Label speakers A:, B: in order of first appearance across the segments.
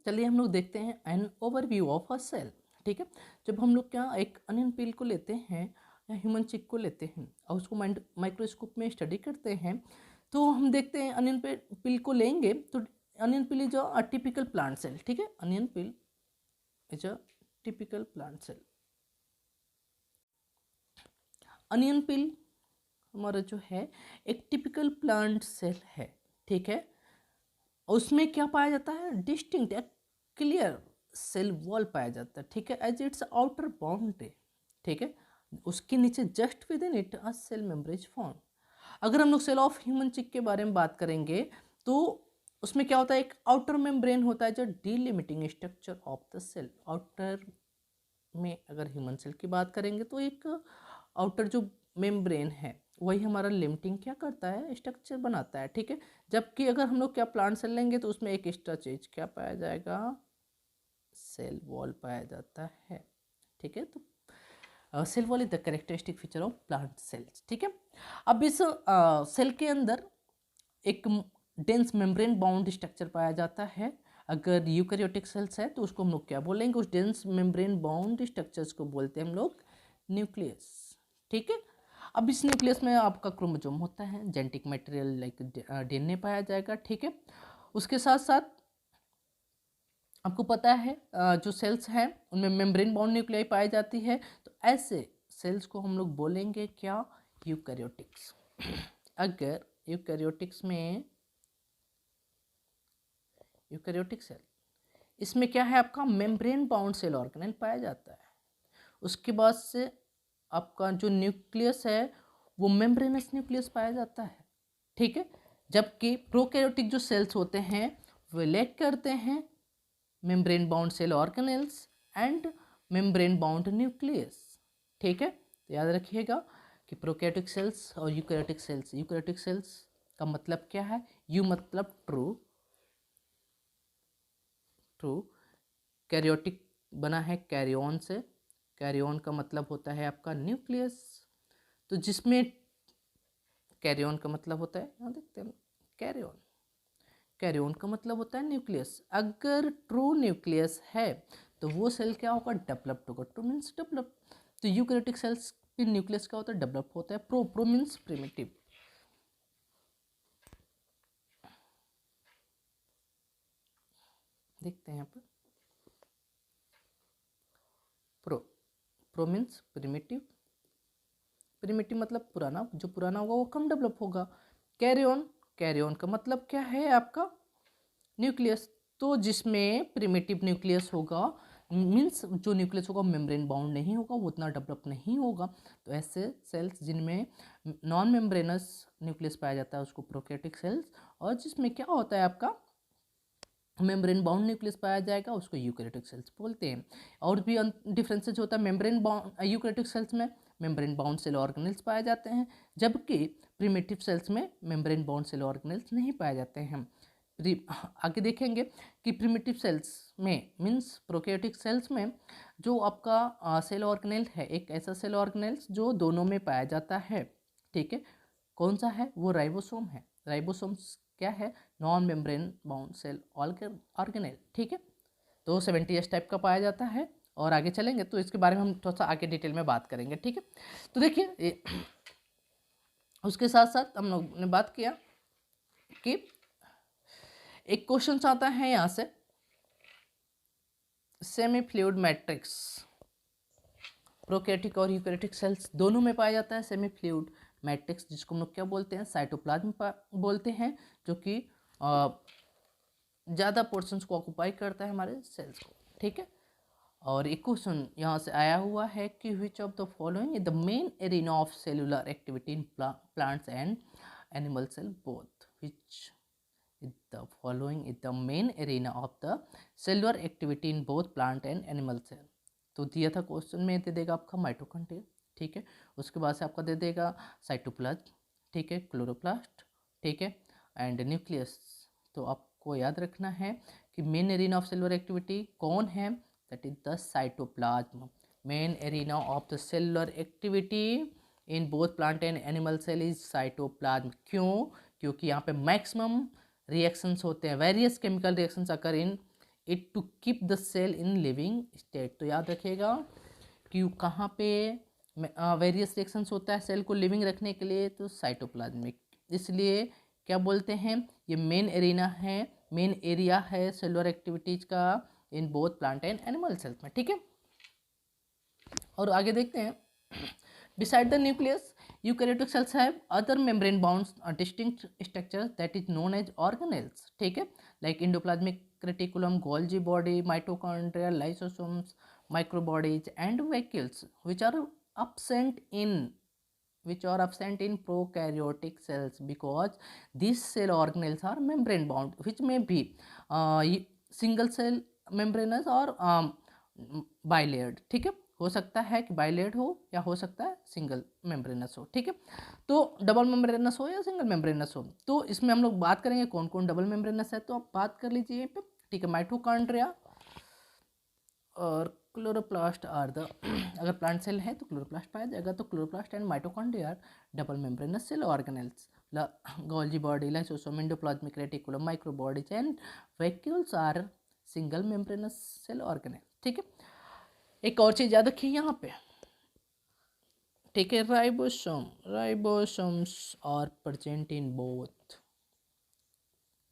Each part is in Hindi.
A: चलिए हम लोग देखते हैं an overview of a cell. ठीक है, जब हम लोग क्या एक अनियन पिल को लेते हैं या ह्यूमन चिक को लेते हैं और उसको माइक्रोस्कोप में स्टडी करते हैं, तो हम देखते हैं अनियन पिल को लेंगे तो onion peel is a typical plant cell. ठीक है, onion peel is a typical plant cell. Onion peel हमारा जो है एक टिपिकल प्लांट सेल है। ठीक है, उसमें क्या पाया जाता है, डिस्टिंक्ट क्लियर सेल वॉल पाया जाता है। ठीक है, एज इट्स आउटर बाउंड्री। ठीक है, उसके नीचे just within it a cell membrane form. अगर हम लोग सेल ऑफ ह्यूमन चिक के बारे में बात करेंगे तो उसमें क्या होता है, एक आउटर मेम्ब्रेन होता है जो delimiting structure of the cell. Outer में अगर ह्यूमन सेल की बात करेंगे तो एक आउटर जो मेम्ब्रेन है वही हमारा लिमिटिंग क्या करता है, स्ट्रक्चर बनाता है। ठीक है, जबकि अगर हम लोग क्या प्लांट सेल लेंगे तो उसमें एक एक्स्ट्रा चीज क्या पाया जाएगा, सेल वॉल पाया जाता है। ठीक है, तो cell wall is the characteristic feature of plant cells. ठीक है, अब इस सेल के अंदर एक डेंस मेम्ब्रेन बाउंड स्ट्रक्चर पाया जाता है। अगर यूकैरियोटिक सेल्स है तो उसको हम लोग क्या बोलेंगे, उस डेंस मेम्ब्रेन बाउंड स्ट्रक्चर्स को बोलते हैं हम लोग न्यूक्लियस। ठीक है, अब इस न्यूक्लियस में आपका क्रोमोसोम होता है, जेनेटिक मटेरियल लाइक डीएनए पाया जाएगा। ठीक है, उसके साथ साथ आपको पता है जो सेल्स हैं उनमें मेम्ब्रेन बाउंड न्यूक्लियाई पाई जाती है, तो ऐसे सेल्स को हम लोग बोलेंगे क्या, यूकैरियोटिक्स। अगर यूकैरियोटिक्स में यूकैरियोटिक सेल, इसमें क्या है आपका मेम्ब्रेन बाउंड सेल ऑर्गेनेल पाया जाता है। उसके बाद से आपका जो न्यूक्लियस है वो मेम्ब्रेनस न्यूक्लियस पाया जाता है। ठीक है, जबकि प्रोकैरियोटिक जो सेल्स होते हैं वे लैक करते हैं membrane bound cell organelles and membrane bound nucleus. ठीक है, तो याद रखिएगा कि प्रोकैरियोटिक सेल्स और यूकैरियोटिक सेल्स का मतलब क्या है, यू मतलब ट्रू, कैरियोटिक बना है कैरियन से, कैरियन का मतलब होता है आपका न्यूक्लियस, तो जिसमें कैरियन का मतलब होता है, यहाँ देखते हैं कैरियन, कैरियन का मतलब होता है न्यूक्लियस। अगर ट्रू न्यूक्लियस है तो वो सेल क्या होगा, डेवलप्ड होगा। ट्रू मीन्स डेवलप, तो यूकैरियोटिक सेल्स के न्यूक्लियस क्या होता है, डेवलप होता है। Pro means primitive. देखते हैं यहाँ पर प्रो मीन्स प्रिमिटिव, प्रिमिटिव मतलब पुराना, जो पुराना होगा वो कम डेवलप होगा। कैरियन, कैरियन का मतलब क्या है आपका, न्यूक्लियस, तो जिसमें प्रिमिटिव न्यूक्लियस होगा मीन्स जो न्यूक्लियस होगा मेम्ब्रेन बाउंड नहीं होगा, वो उतना डेवलप नहीं होगा। तो ऐसे सेल्स जिनमें नॉन मेम्ब्रेनस न्यूक्लियस पाया जाता है उसको प्रोकैरियोटिक सेल्स, और जिसमें क्या होता है आपका मेम्ब्रेन बाउंड न्यूक्लियस पाया जाएगा उसको यूकैरियोटिक सेल्स बोलते हैं। और भी डिफरेंसेज होता है, मेम्ब्रेन बाउंड यूकैरियोटिक सेल्स में मेम्ब्रेन बाउंड सेल ऑर्गेनेल्स पाए जाते हैं, जबकि प्रिमिटिव सेल्स में मेम्ब्रेन बाउंड सेल ऑर्गेनेल्स नहीं पाए जाते हैं। आगे देखेंगे कि प्रिमिटिव सेल्स में मीन्स प्रोकैरियोटिक सेल्स में जो आपका सेल ऑर्गेनेल है, एक ऐसा सेल ऑर्गेनेल्स जो दोनों में पाया जाता है। ठीक है, कौन सा है, वो राइबोसोम है। राइबोसोम्स क्या है, non membrane bound cell organelle. ठीक है, तो 70S टाइप का पाया जाता है। और आगे चलेंगे तो इसके बारे में हम थोड़ा सा आगे डिटेल में बात करेंगे। ठीक है, तो देखिए उसके साथ साथ हम लोग ने बात किया कि एक क्वेश्चन आता है यहाँ से, सेमी फ्लूइड मैट्रिक्स प्रोकैरियोटिक और यूकैरियोटिक सेल्स दोनों में पाया जाता है। सेमी फ्लूइड मैट्रिक्स जिसको हम लोग क्या बोलते हैं, साइटोप्लाज्म बोलते हैं, जो कि ज़्यादा पोर्शंस को ऑक्यूपाई करता है हमारे सेल्स को। ठीक है, और एक क्वेश्चन यहाँ से आया हुआ है कि which of the following is the main arena of cellular activity in plants and animal cell both, which is the following is the main arena of the cellular activity in both plant and animal cell. तो दिया था क्वेश्चन में, दे देगा आपका माइटोकॉन्ड्रिया। ठीक है, उसके बाद से आपका दे देगा साइटोप्लाज्म। ठीक है, क्लोरोप्लास्ट। ठीक है, एंड न्यूक्लियस। तो आपको याद रखना है कि main arena of cellular activity कौन है, that is the cytoplasm. Main arena of the cellular activity in both plant and animal cell is cytoplasm. क्यों, क्योंकि यहाँ पे मैक्सिमम रिएक्शंस होते हैं, various chemical reactions occur in it to keep the cell in living state. तो याद रखिएगा कि कहाँ पे वेरियस रिएक्शंस होता है सेल को लिविंग रखने के लिए, तो साइटोप्लाज्मिक। इसलिए क्या बोलते हैं, ये मेन एरिना है, मेन एरिया है सेलुलर एक्टिविटीज का इन both plant and animal cells में, ठीक है। और आगे देखते हैं, beside the nucleus eukaryotic cells have other membrane bound distinct structures that is known as organelles, ठीक है, like endoplasmic reticulum, Golgi body, mitochondria, lysosomes, microbodies and vacuoles which are absent in prokaryotic cells because these cell organelles are membrane bound which may be single cell membranous or bilayered, ठीक है, हो सकता है कि बाइलेड हो या हो सकता है सिंगल मेम्ब्रेनस हो, ठीक है। तो डबल मेम्ब्रेनस हो या सिंगल मेम्ब्रेनस हो, तो इसमें हम लोग बात करेंगे कौन कौन डबल मेम्ब्रेनस है, तो आप बात कर लीजिए यहाँ पे, ठीक है। माइटोकॉन्ड्रिया और क्लोरोप्लास्ट आर द अगर प्लांट सेल है तो क्लोरोप्लास्ट पाया जाएगा, तो chloroplast and mitochondria are double membranous cell organelles. Golgi body, lysosome, endoplasmic reticulum, microbodies and vacuoles are single membranous cell organelle, ठीक है। एक और चीज याद रखिए यहाँ पे, ठीक है, ribosomes are present in both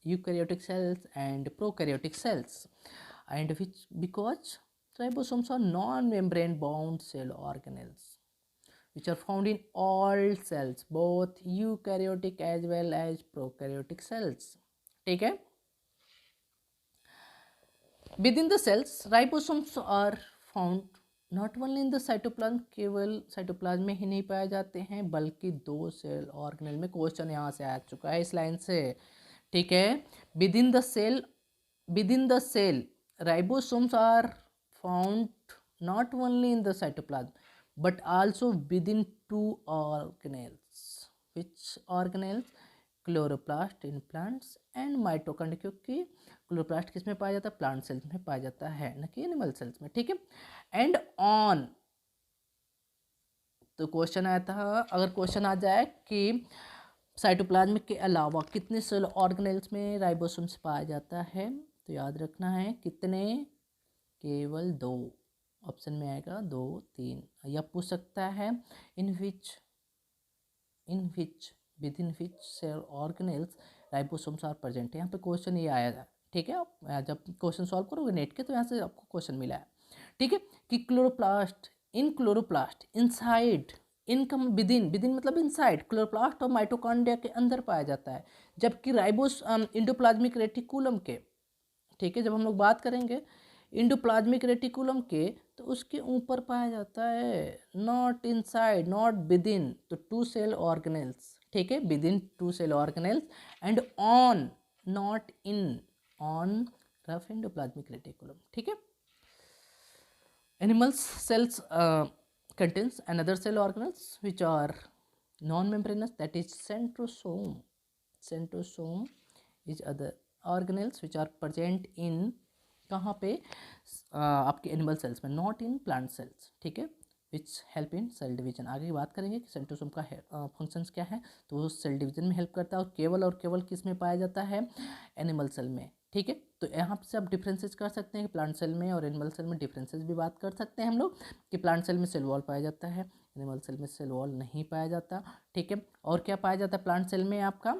A: eukaryotic cells and prokaryotic cells and which because ribosomes are non-membrane bound cell organelles which are found in all cells, both eukaryotic as well as prokaryotic cells, ठीक है। Within the cells, ribosomes are found not only in the cytoplasm, केवल साइटोप्लाज्म में ही नहीं पाए जाते हैं बल्कि दो सेल ऑर्गेनेल में। क्वेश्चन यहाँ से आ चुका है इस लाइन से, ठीक है। Within the cell, ribosomes are found not only in the cytoplasm but also within two organelles. Which organelles? Chloroplast in plants and mitochondria, क्योंकि क्लोरोप्लास्ट किस में पाया जाता है, प्लांट सेल्स में पाया जाता है, न कि एनिमल सेल्स में, ठीक है। एंड ऑन, तो क्वेश्चन आया था, अगर क्वेश्चन आ जाए कि साइटोप्लाज्म के अलावा कितने सेल ऑर्गेनेल्स में राइबोसोम्स पाया जाता है, तो याद रखना है कितने, केवल दो। ऑप्शन में आएगा 2, 3, या पूछ सकता है in which with in which cell organelles ribosomes are present. यहाँ पे क्वेश्चन ये आया था, ठीक है। आप जब क्वेश्चन सॉल्व करोगे नेट के तो यहाँ से आपको क्वेश्चन मिला है, ठीक है, कि क्लोरोप्लास्ट इनसाइड इनकम विदिन मतलब इनसाइड क्लोरोप्लास्ट और माइटोकॉन्ड्रिया के अंदर पाया जाता है, जबकि राइबोस इंडोप्लाज्मिक रेटिकुलम के, ठीक है, जब हम लोग बात करेंगे इंडोप्लाज्मिक रेटिकुलम के तो उसके ऊपर पाया जाता है, नॉट इनसाइड नॉट विदिन, तो टू सेल ऑर्गेनेल्स, ठीक है, within two cell organelles and on not in on rough endoplasmic reticulum, ठीक है। Animals cells contains another cell organelles which are non-membranous, that is centrosome. Centrosome is other organelles which are present in कहाँ पे, आपके एनिमल सेल्स में, नॉट इन प्लांट सेल्स, ठीक है, which help in cell division. आगे बात करेंगे कि सेंट्रोसोम का फंक्शंस क्या है, तो वो सेल डिवीजन में हेल्प करता है और केवल किस में पाया जाता है, एनिमल सेल में, ठीक है। तो यहाँ से आप डिफरेंसेस कर सकते हैं कि प्लांट सेल में और एनिमल सेल में डिफरेंसेस भी बात कर सकते हैं हम लोग, कि प्लांट सेल में सेल वॉल पाया जाता है, एनिमल सेल में सेल वॉल नहीं पाया जाता, ठीक है। और क्या पाया जाता है प्लांट सेल में, आपका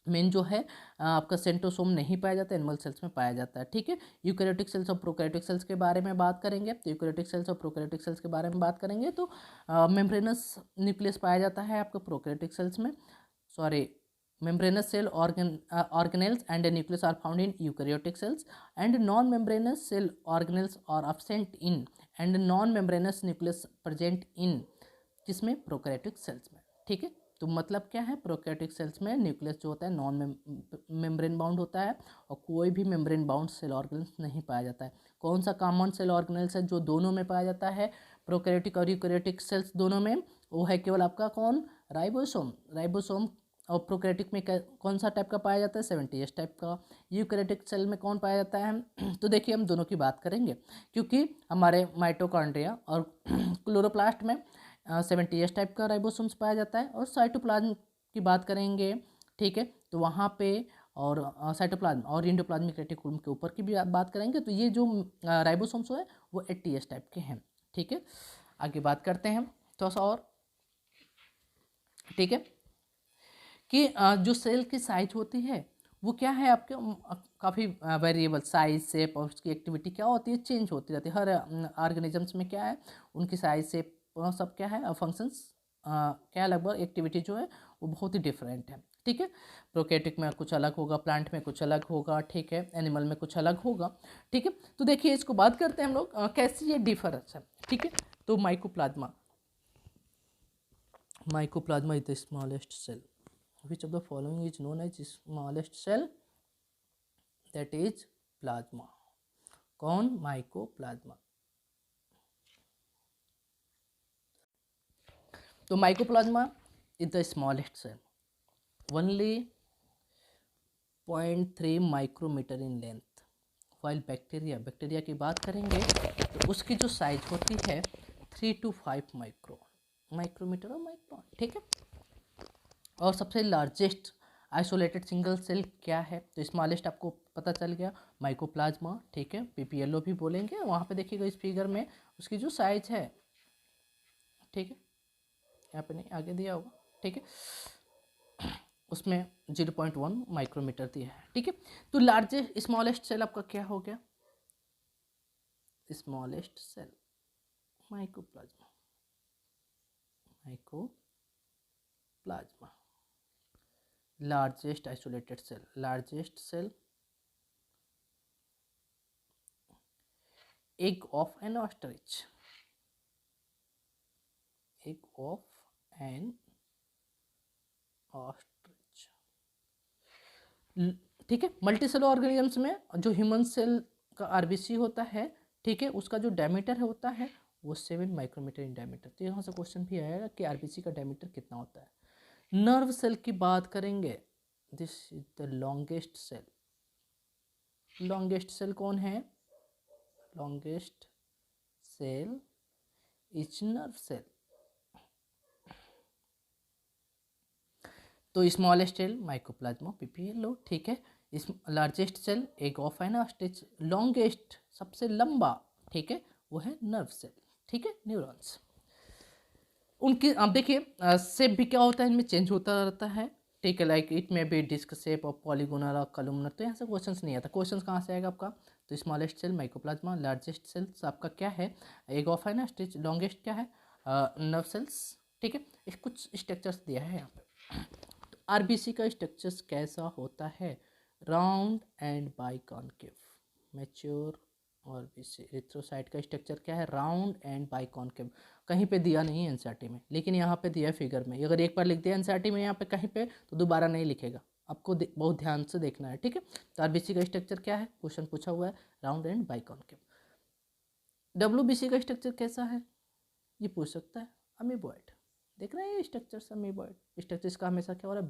A: मेन जो है आपका सेंट्रोसोम नहीं पाया जाता, एनिमल सेल्स में पाया जाता है, ठीक है। यूकैरियोटिक सेल्स और प्रोकैरियोटिक सेल्स के बारे में बात करेंगे, तो यूकैरियोटिक सेल्स और प्रोकैरियोटिक सेल्स के बारे में बात करेंगे तो मेम्ब्रेनस न्यूक्लियस पाया जाता है आपका प्रोकैरियोटिक सेल्स में, membranous cell organelles and a nucleus are found in eukaryotic cells and non-membranous cell organelles are absent in and non-membranous nucleus present in किसमें, प्रोकैरियोटिक सेल्स में, ठीक है। तो मतलब क्या है, प्रोकैरियोटिक सेल्स में न्यूक्लियस जो होता है नॉन मेम्ब्रेन बाउंड होता है और कोई भी मेम्ब्रेन बाउंड सेल ऑर्गेनेल्स नहीं पाया जाता है। कौन सा कॉमन सेल ऑर्गेनेल्स है जो दोनों में पाया जाता है, प्रोकैरियोटिक और यूकैरियोटिक सेल्स दोनों में, वो है केवल आपका कौन, राइबोसोम। और प्रोकैरियोटिक में कौन सा टाइप का पाया जाता है, 70S टाइप का। यूकैरियोटिक सेल में कौन पाया जाता है, तो देखिए हम दोनों की बात करेंगे, क्योंकि हमारे माइटोकॉन्ड्रिया और क्लोरोप्लास्ट में 70S टाइप का राइबोसोम्स पाया जाता है, और साइटोप्लाज्म की बात करेंगे, ठीक है, तो वहाँ पे और साइटोप्लाज्म और एंडोप्लाज्मिक रेटिकुलम के ऊपर की भी बात करेंगे। तो ये जो राइबोसोम्स है वो एटीएस टाइप के हैं, ठीक है। आगे बात करते हैं थोड़ा सा और, ठीक है, कि जो सेल की साइज होती है वो क्या है आपके काफ़ी वेरिएबल साइज शेप और उसकी एक्टिविटी क्या होती है, चेंज होती रहती है। हर ऑर्गेनिजम्स में क्या है, उनकी साइज शेप सब क्या है, फंक्शंस क्या है, लगभग एक्टिविटी जो है वो बहुत ही डिफरेंट है, ठीक है। प्रोकैरियोटिक में कुछ अलग होगा, प्लांट में कुछ अलग होगा, ठीक है, एनिमल में कुछ अलग होगा, ठीक है। तो देखिए इसको बात करते हैं हम लोग कैसे ये डिफरेंस है, ठीक है। तो mycoplasma, mycoplasma is the smallest cell, which of the following is known as smallest cell, that is plasma। कौन, माइकोप्लाज्मा। तो mycoplasma is the smallest cell, only 0.3 micrometre in length, while bacteria, bacteria की बात करेंगे तो उसकी जो साइज होती है 3 to 5 माइक्रोमीटर और माइक्रोन, ठीक है। और सबसे लार्जेस्ट आइसोलेटेड सिंगल सेल क्या है, तो स्मॉलेस्ट आपको पता चल गया, माइकोप्लाज्मा, ठीक है, पीपीएलओ भी बोलेंगे। वहाँ पे देखिएगा इस फिगर में उसकी जो साइज है, ठीक है, यहाँ पे नहीं आगे दिया होगा, ठीक है, उसमें 0.1 माइक्रोमीटर दिया है, ठीक है। तो लार्जेस्ट स्मॉलेस्ट सेल आपका क्या हो गया, smallest cell mycoplasma, mycoplasma. Largest isolated cell, largest cell egg of an ostrich, egg of an ostrich, ठीक है। मल्टीसेलर ऑर्गेनिजम्स में जो ह्यूमन सेल का आरबीसी होता है, ठीक है, उसका जो डायमीटर होता है वो 7 माइक्रोमीटर इन डायमीटर। तो यहाँ से क्वेश्चन भी आएगा कि आरबीसी का डायमीटर कितना होता है। नर्व सेल की बात करेंगे, this is the longest cell, longest cell कौन है, longest cell is nerve cell. तो स्मॉलेस्ट सेल माइकोप्लाज्मा पीपीएलओ, ठीक है। इस largest cell egg of an ostrich, longest सबसे लंबा, ठीक है, वो है नर्व सेल, ठीक है, न्यूरॉन्स। उनकी आप देखिए शेप भी क्या होता है, इनमें चेंज होता रहता है, ठीक है, लाइक इट में बी डिस्क शेप और पॉलीगोनल और कलुमनर। तो यहाँ से क्वेश्चंस नहीं आता, क्वेश्चंस कहाँ से आएगा आपका, तो smallest cell mycoplasma, largest cells आपका क्या है, egg of an ostrich, longest क्या है, नर्व सेल्स, ठीक है। कुछ स्ट्रक्चर्स दिया है यहाँ पे। आरबीसी का स्ट्रक्चर्स कैसा होता है, round and biconcave, mature RBC. Erythrocyte का स्ट्रक्चर क्या है, राउंड एंड बाइकॉन्केव। कहीं पे दिया नहीं है एनसीईआरटी में, लेकिन यहाँ पे दिया है फिगर में। अगर एक बार लिख दिया एनसीईआरटी में यहाँ पे कहीं पे, तो दोबारा नहीं लिखेगा, आपको बहुत ध्यान से देखना है, ठीक है। तो आरबीसी का स्ट्रक्चर क्या है, क्वेश्चन पूछा हुआ है, राउंड एंड बाइकॉन्केव। डब्ल्यूबीसी का स्ट्रक्चर कैसा है, ये पूछ सकता है, अमीबॉइड। देख रहे हैं ये स्ट्रक्चर अमीबॉइड स्ट्रक्चर का हमेशा क्या हो रहा है,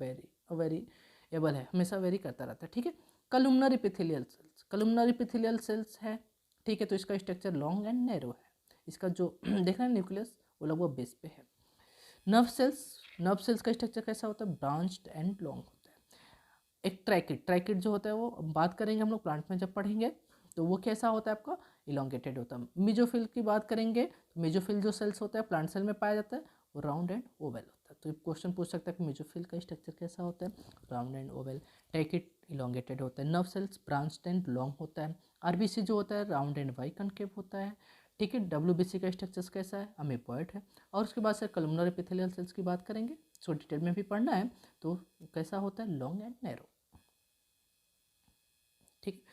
A: वेरिएबल है, हमेशा वेरी करता रहता है, ठीक है। कलुमनर एपिथेलियल सेल्स, कलुमनर एपिथेलियल सेल्स है, ठीक है। तो इसका स्ट्रक्चर लॉन्ग एंड नैरो है, इसका जो देख रहे हैं न्यूक्लियस वो लगभग बेस पे है। नर्व सेल्स, नर्व सेल्स का स्ट्रक्चर कैसा होता है, ब्रांच्ड एंड लॉन्ग होता है। एक ट्रैकिड, ट्रैकिड जो होता है वो बात करेंगे हम लोग प्लांट में जब पढ़ेंगे, तो वो कैसा होता है आपका, इलोंगेटेड होता है। मेजोफिल की बात करेंगे तो मेजोफिल जो सेल्स होता है प्लांट सेल में पाया जाता है, वो राउंड एंड ओवल होता है। तो क्वेश्चन पूछ सकता है कि मेजोफिल का स्ट्रक्चर कैसा होता है, round and Oval. Tracheid elongated होता है। Nerve cells branched and long होता है। आरबीसी जो होता है राउंड एंड बाइकॉन्केव होता है, ठीक है। डब्ल्यूबीसी का स्ट्रक्चर कैसा है, अमीबॉइड है। और उसके बाद से कलुमनर एपिथेलियल सेल्स की बात करेंगे, सो डिटेल में भी पढ़ना है, तो कैसा होता है, लॉन्ग एंड नैरो, ठीक।